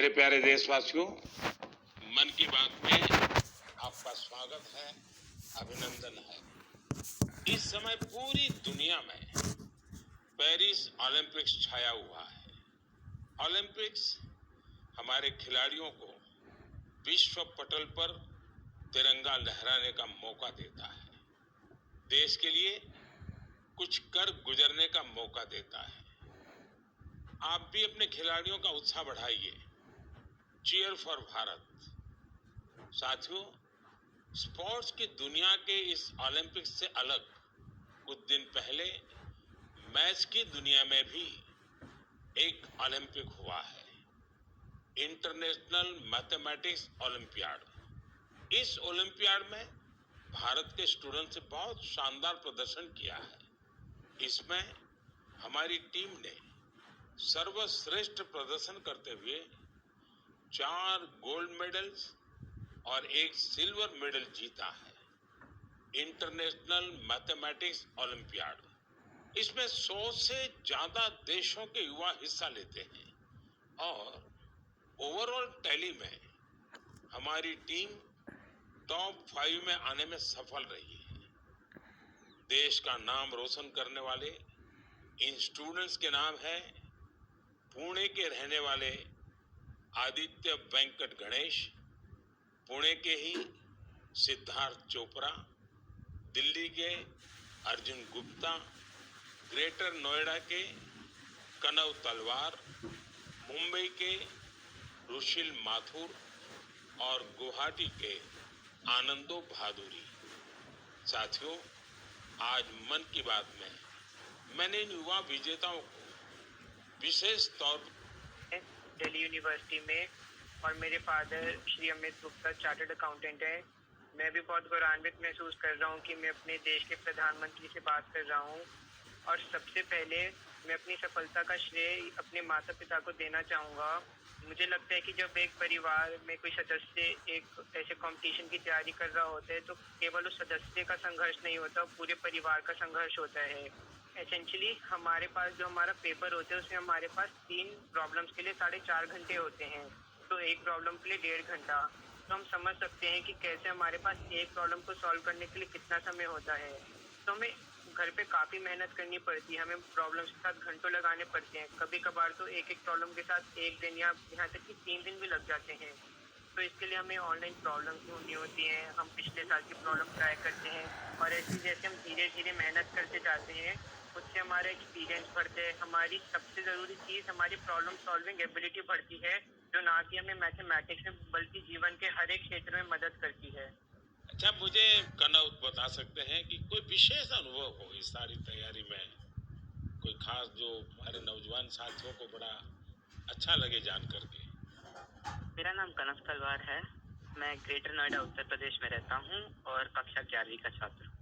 मेरे प्यारे देशवासियों, मन की बात में आपका स्वागत है, अभिनंदन है। इस समय पूरी दुनिया में पेरिस ओलंपिक्स छाया हुआ है। ओलंपिक्स हमारे खिलाड़ियों को विश्व पटल पर तिरंगा लहराने का मौका देता है, देश के लिए कुछ कर गुजरने का मौका देता है। आप भी अपने खिलाड़ियों का उत्साह बढ़ाइए। Cheer for Bharat. साथियों, स्पोर्ट्स की दुनिया के इस ओलंपिक्स से अलग कुछ दिन पहले मैथ्स की दुनिया में भी एक ओलंपिक हुआ है, इंटरनेशनल मैथमेटिक्स ओलंपियाड। इस ओलंपियाड में भारत के स्टूडेंट्स ने बहुत शानदार प्रदर्शन किया है। इसमें हमारी टीम ने सर्वश्रेष्ठ प्रदर्शन करते हुए 4 गोल्ड मेडल्स और 1 सिल्वर मेडल जीता है। इंटरनेशनल मैथमेटिक्स ओलंपियाड, इसमें 100 से ज्यादा देशों के युवा हिस्सा लेते हैं और ओवरऑल टैली में हमारी टीम टॉप 5 में आने में सफल रही है। देश का नाम रोशन करने वाले इन स्टूडेंट्स के नाम है पुणे के रहने वाले आदित्य वेंकट गणेश, पुणे के ही सिद्धार्थ चोपड़ा, दिल्ली के अर्जुन गुप्ता, ग्रेटर नोएडा के कनव तलवार, मुंबई के रुशिल माथुर और गुवाहाटी के आनंदो भादुरी। साथियों, आज मन की बात में मैंने इन युवा विजेताओं को विशेष तौर पर दिल्ली यूनिवर्सिटी में, और मेरे father Shri Amit Gupta chartered accountant है। मैं भी बहुत गौरवान्वित महसूस कर रहा हूँ कि मैं अपने देश के प्रधानमंत्री से बात कर रहा हूँ। और सबसे पहले मैं अपनी सफलता का श्रेय अपने माता पिता को देना चाहूँगा। मुझे लगता है कि जब एक परिवार में कोई सदस्य एक ऐसे कंपटीशन की तैयारी कर रहा होता है तो केवल उस सदस्य का संघर्ष नहीं होता, पूरे परिवार का संघर्ष होता है। एसेंशियली हमारे पास जो हमारा पेपर होता है उसमें हमारे पास 3 प्रॉब्लम्स के लिए 4.5 घंटे होते हैं, तो एक प्रॉब्लम के लिए 1.5 घंटा। तो हम समझ सकते हैं कि कैसे हमारे पास एक प्रॉब्लम को सॉल्व करने के लिए कितना समय होता है। तो हमें घर पे काफ़ी मेहनत करनी पड़ती है, हमें प्रॉब्लम्स के साथ घंटों लगाने पड़ते हैं। कभी कभार तो एक प्रॉब्लम के साथ 1 दिन या यहाँ तक कि 3 दिन भी लग जाते हैं। तो इसके लिए हमें ऑनलाइन प्रॉब्लम ढूंढनी होती हैं, हम पिछले साल की प्रॉब्लम ट्राई करते हैं और ऐसे जैसे हम धीरे धीरे मेहनत करते जाते हैं उससे हमारा एक्सपीरियंस बढ़ता है। हमारी सबसे ज़रूरी चीज़ हमारी प्रॉब्लम सॉल्विंग एबिलिटी बढ़ती है, जो ना कि हमें मैथमेटिक्स में बल्कि जीवन के हर एक क्षेत्र में मदद करती है। अच्छा, मुझे कनव बता सकते हैं कि कोई विशेष अनुभव हो इस सारी तैयारी में, कोई खास जो हमारे नौजवान साथियों को बड़ा अच्छा लगे जान करके? मेरा नाम कनव तलवार है। मैं ग्रेटर नोएडा उत्तर प्रदेश में रहता हूँ और कक्षा 11वीं का छात्र हूँ।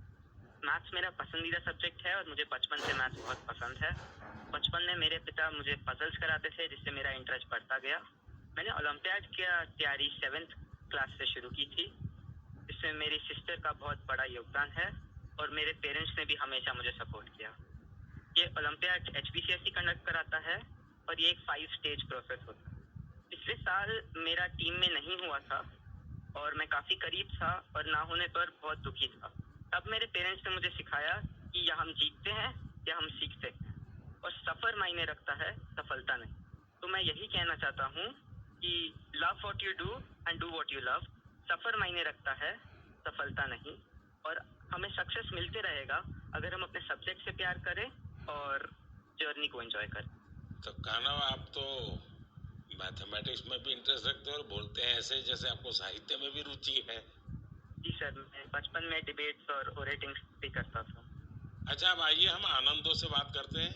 मैथ्स मेरा पसंदीदा सब्जेक्ट है और मुझे बचपन से मैथ्स बहुत पसंद है। बचपन में मेरे पिता मुझे पजल्स कराते थे जिससे मेरा इंटरेस्ट बढ़ता गया। मैंने ओलंपियाड की तैयारी 7th क्लास से शुरू की थी, जिसमें मेरी सिस्टर का बहुत बड़ा योगदान है और मेरे पेरेंट्स ने भी हमेशा मुझे सपोर्ट किया। ये ओलंपियाड HPCSE कंडक्ट कराता है और ये एक 5 स्टेज प्रोसेस होता है। पिछले साल मेरा टीम में नहीं हुआ था और मैं काफ़ी करीब था और ना होने पर बहुत दुखी था। तब मेरे पेरेंट्स ने मुझे सिखाया कि या हम जीतते हैं या हम सीखते हैं, और सफ़र मायने रखता है, सफलता नहीं। तो मैं यही कहना चाहता हूँ कि love what you do and do what you love. सफ़र मायने रखता है, सफलता नहीं। और हमें सक्सेस मिलते रहेगा अगर हम अपने सब्जेक्ट से प्यार करें और जर्नी को एंजॉय करें। तो कनव, आप तो मैथमेटिक्स में भी इंटरेस्ट रखते हो और बोलते हैं ऐसे जैसे आपको साहित्य में भी रुचि है। जी सर, मैं बचपन में डिबेट्स और ओरेटिंग्स भी करता था। अच्छा, अब आइए हम आनंदो से बात करते हैं।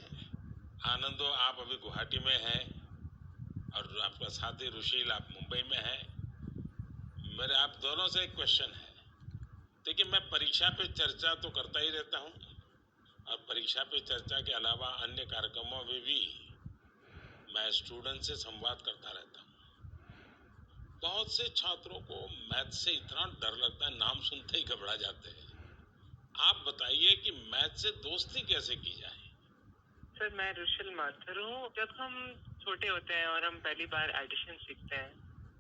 आनंदो, आप अभी गुवाहाटी में हैं और आपका साथी रुशील आप मुंबई में हैं। मेरे आप दोनों से एक क्वेश्चन है। देखिए, मैं परीक्षा पे चर्चा तो करता ही रहता हूँ और परीक्षा पे चर्चा के अलावा अन्य कार्यक्रमों में भी मैं स्टूडेंट से संवाद करता रहता हूँ। बहुत से छात्रों को मैथ से इतना डर लगता है, नाम सुनते ही घबरा जाते हैं। आप बताइए कि मैथ से दोस्ती कैसे की जाए? सर, मैं रुशिल माथुर हूँ। जब हम छोटे होते हैं और हम पहली बार एडिशन सीखते हैं,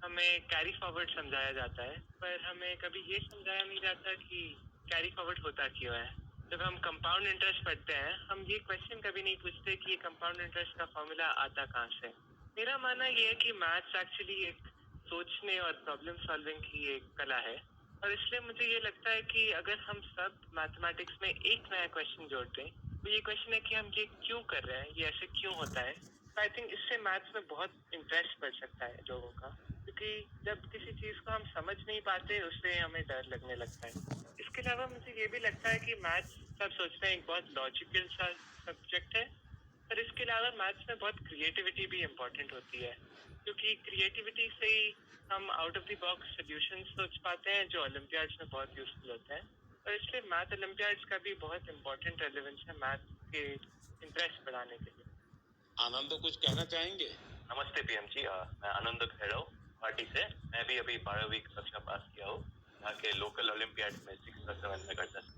हमें कैरी फॉरवर्ड समझाया जाता है, पर हमें कभी ये समझाया नहीं जाता कि कैरी फॉरवर्ड होता क्यों है। जब हम कंपाउंड इंटरेस्ट पढ़ते हैं, हम ये क्वेश्चन कभी नहीं पूछते कि ये कंपाउंड इंटरेस्ट का फॉर्मूला आता कहाँ से। मेरा मानना ये है कि मैथ्स एक्चुअली एक सोचने और प्रॉब्लम सॉल्विंग की एक कला है, और इसलिए मुझे ये लगता है कि अगर हम सब मैथमेटिक्स में एक नया क्वेश्चन जोड़ दें, तो ये क्वेश्चन है कि हम ये क्यों कर रहे हैं, ये ऐसे क्यों होता है। आई थिंक इससे मैथ्स में बहुत इंटरेस्ट बढ़ सकता है लोगों का, क्योंकि जब किसी चीज को हम समझ नहीं पाते उससे हमें डर लगने लगता है। इसके अलावा मुझे ये भी लगता है कि मैथ्स सब सोचते हैं एक बहुत लॉजिकल सा सब्जेक्ट है, पर इसके अलावा मैथ्स में बहुत क्रिएटिविटी भी इम्पोर्टेंट होती है, क्योंकि क्रिएटिविटी से ही हम out of the box solution सोच पाते हैं जो ओलंपियाड्स में बहुत यूजफुल होता है। और इसलिए मैथ ओलंपियाड्स का भी बहुत इम्पोर्टेंट रेलेवेंस है मैथ के इंटरेस्ट बढ़ाने के लिए। आनंद कुछ कहना चाहेंगे? नमस्ते पीएम जी, मैं आनंद खैरव पार्टी से। मैं भी अभी 12वीं कक्षा पास किया हूँ, यहाँ के लोकल ओलंपियाड में 6th और 7th में करता था,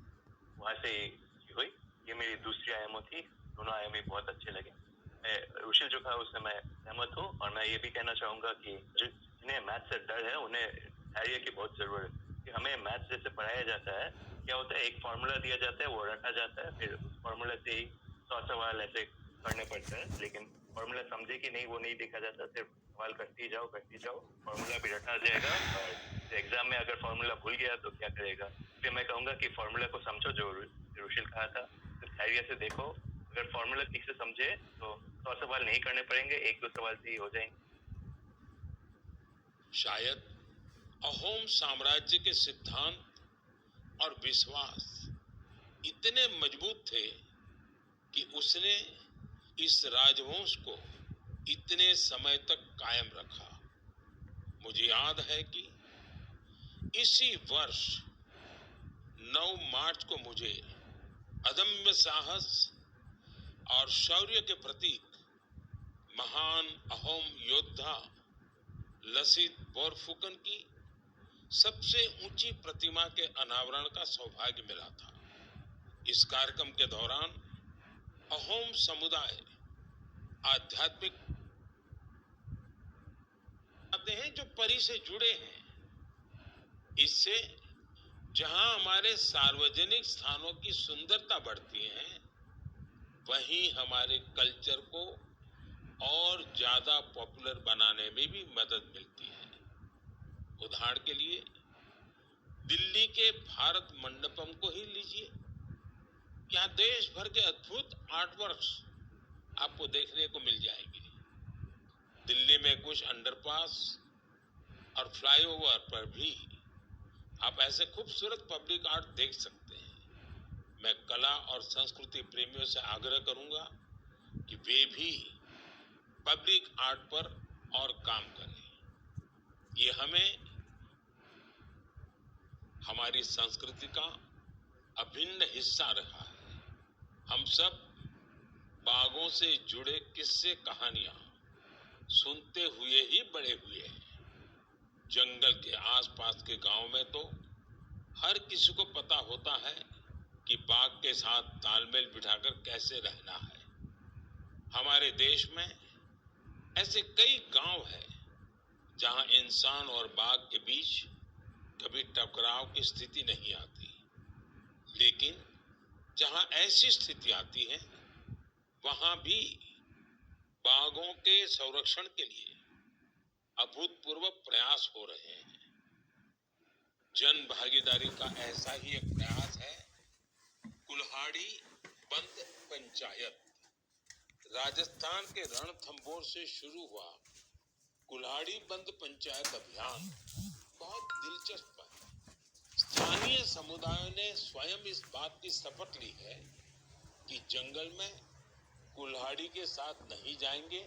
वहाँ से ही हुई। ये मेरी दूसरी आईएमओ थी, दोनों आईएमओ बहुत अच्छे लगे। मैं रुशिल जो कहा उससे मैं सहमत हूँ, और मैं ये भी कहना चाहूँगा कि जिन्हें मैथ से डर है उन्हें धैर्य की बहुत जरूरत है, कि हमें मैथ जैसे पढ़ाया जाता है, क्या होता है एक फार्मूला दिया जाता है, वो रटा जाता है, फिर उस फार्मूला से ही 100 सवाल ऐसे करने पड़ते हैं, लेकिन फार्मूला समझे कि नहीं वो नहीं देखा जाता, सिर्फ सवाल करती जाओ, फार्मूला भी रटा जाएगा, और एग्जाम में अगर फार्मूला भूल गया तो क्या करेगा। इसलिए मैं कहूँगा कि फार्मूला को समझो, जो रुशिल कहा था, तो धैर्य से देखो। अगर फार्मूला ठीक से समझे तो 100 सवाल नहीं करने पड़ेंगे, 1-2 सवाल से ही हो जाएंगे। शायद अहोम साम्राज्य के सिद्धांत और विश्वास इतने मजबूत थे कि उसने इस राजवंश को इतने समय तक कायम रखा। मुझे याद है कि इसी वर्ष 9 मार्च को मुझे अदम्य साहस और शौर्य के प्रतीक महान अहोम योद्धा लसित बोरफुकन की सबसे ऊंची प्रतिमा के अनावरण का सौभाग्य मिला था। इस कार्यक्रम के दौरान अहोम समुदाय आध्यात्मिक हैं जो परी से जुड़े हैं। इससे जहां हमारे सार्वजनिक स्थानों की सुंदरता बढ़ती है, वहीं हमारे कल्चर को और ज्यादा पॉपुलर बनाने में भी मदद मिलती है। उदाहरण के लिए दिल्ली के भारत मंडपम को ही लीजिए। यहाँ देश भर के अद्भुत आर्टवर्क्स आपको देखने को मिल जाएंगे। दिल्ली में कुछ अंडरपास और फ्लाईओवर पर भी आप ऐसे खूबसूरत पब्लिक आर्ट देख सकते हैं। मैं कला और संस्कृति प्रेमियों से आग्रह करूंगा कि वे भी पब्लिक आर्ट पर और काम करें। ये हमें हमारी संस्कृति का अभिन्न हिस्सा रहा है। हम सब बागों से जुड़े किस्से कहानियां सुनते हुए ही बड़े हुए हैं। जंगल के आसपास के गांव में तो हर किसी को पता होता है कि बाघ के साथ तालमेल बिठाकर कैसे रहना है। हमारे देश में ऐसे कई गांव हैं जहां इंसान और बाघ के बीच कभी टकराव की स्थिति नहीं आती, लेकिन जहां ऐसी स्थिति आती है वहां भी बाघों के संरक्षण के लिए अभूतपूर्व प्रयास हो रहे हैं। जन भागीदारी का ऐसा ही एक प्रयास है कुल्हाड़ी बंद पंचायत। राजस्थान के रणथंभौर से शुरू हुआ कुल्हाड़ी बंद पंचायत अभियान बहुत दिलचस्प है। स्थानीय समुदायों ने स्वयं इस बात की शपथ ली है कि जंगल में कुल्हाड़ी के साथ नहीं जाएंगे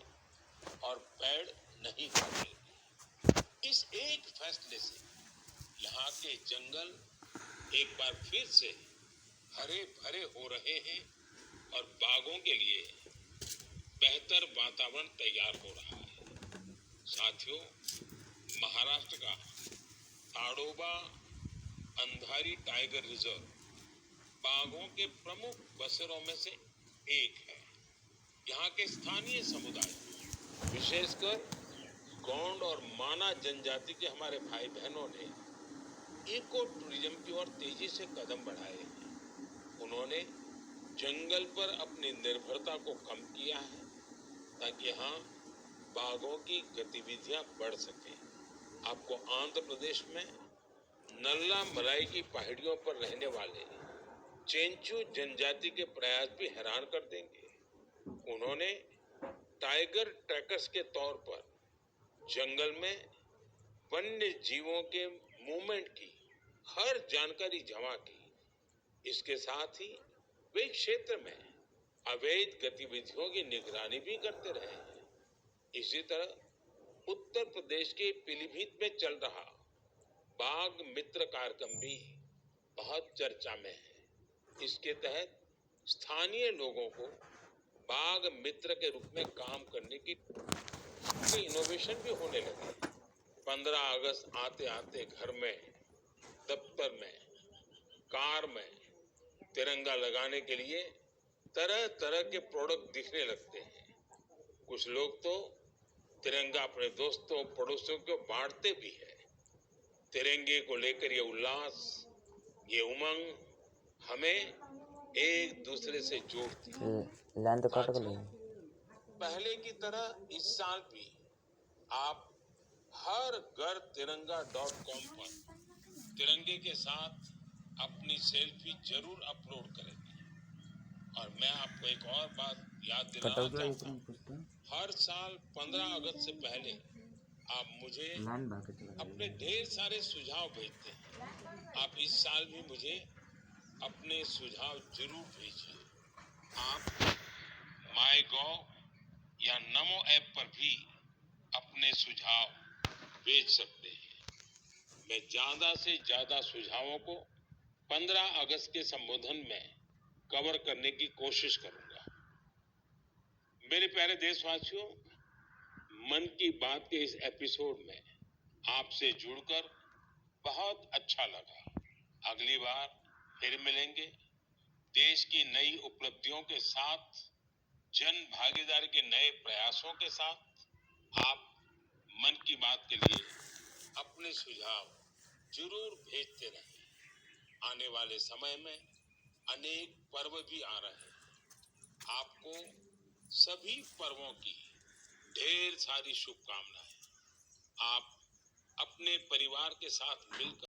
और पेड़ नहीं काटेंगे। इस एक फैसले से यहाँ के जंगल एक बार फिर से हरे भरे हो रहे हैं और बाघों के लिए बेहतर वातावरण तैयार हो रहा है। साथियों, महाराष्ट्र का ताडोबा अंधारी टाइगर रिजर्व बाघों के प्रमुख बसेरों में से एक है। यहाँ के स्थानीय समुदाय विशेषकर गौंड और माना जनजाति के हमारे भाई बहनों ने इको टूरिज्म की ओर तेजी से कदम बढ़ाए हैं। उन्होंने जंगल पर अपनी निर्भरता को कम किया है ताकि यहाँ बाघों की गतिविधियां बढ़ सकें। आपको आंध्र प्रदेश में नल्ला मलाई की पहाड़ियों पर रहने वाले चेंचू जनजाति के प्रयास भी हैरान कर देंगे। उन्होंने टाइगर ट्रैकर्स के तौर पर जंगल में वन्य जीवों के मूवमेंट की हर जानकारी जमा की। इसके साथ ही वे क्षेत्र में अवैध गतिविधियों की निगरानी भी करते रहे हैं। इसी तरह उत्तर प्रदेश के पीलीभीत में चल रहा बाघ मित्र कार्यक्रम भी बहुत चर्चा में है। इसके तहत स्थानीय लोगों को बाघ मित्र के रूप में काम करने की इनोवेशन भी होने लगे। 15 अगस्त आते आते घर में, दफ्तर में, कार में तिरंगा लगाने के लिए तरह तरह के प्रोडक्ट दिखने लगते हैं। कुछ लोग तो तिरंगा अपने दोस्तों पड़ोसियों को बांटते भी है। तिरंगे को लेकर ये उल्लास, ये उमंग हमें एक दूसरे से जोड़ती है। पहले की तरह इस साल भी आप हर घर तिरंगा.com पर तिरंगे के साथ अपनी सेल्फी जरूर अपलोड करेंगे। और मैं आपको एक और बात याद दिलाना चाहता हूँ, हर साल 15 अगस्त से पहले आप मुझे अपने ढेर सारे सुझाव भेजते हैं। आप इस साल भी मुझे अपने सुझाव जरूर भेजिए। आप माईगॉव या नमो ऐप पर भी अपने सुझाव भेज सकते हैं। मैं ज्यादा से ज्यादा सुझावों को 15 अगस्त के संबोधन में कवर करने की कोशिश करूंगा। मेरे प्यारे देशवासियों, मन की बात के इस एपिसोड में आपसे जुड़कर बहुत अच्छा लगा। अगली बार फिर मिलेंगे देश की नई उपलब्धियों के साथ, जन भागीदारी के नए प्रयासों के साथ। आप मन की बात के लिए अपने सुझाव जरूर भेजते रहें। आने वाले समय में अनेक पर्व भी आ रहे हैं। आपको सभी पर्वों की ढेर सारी शुभकामनाएं। आप अपने परिवार के साथ मिलकर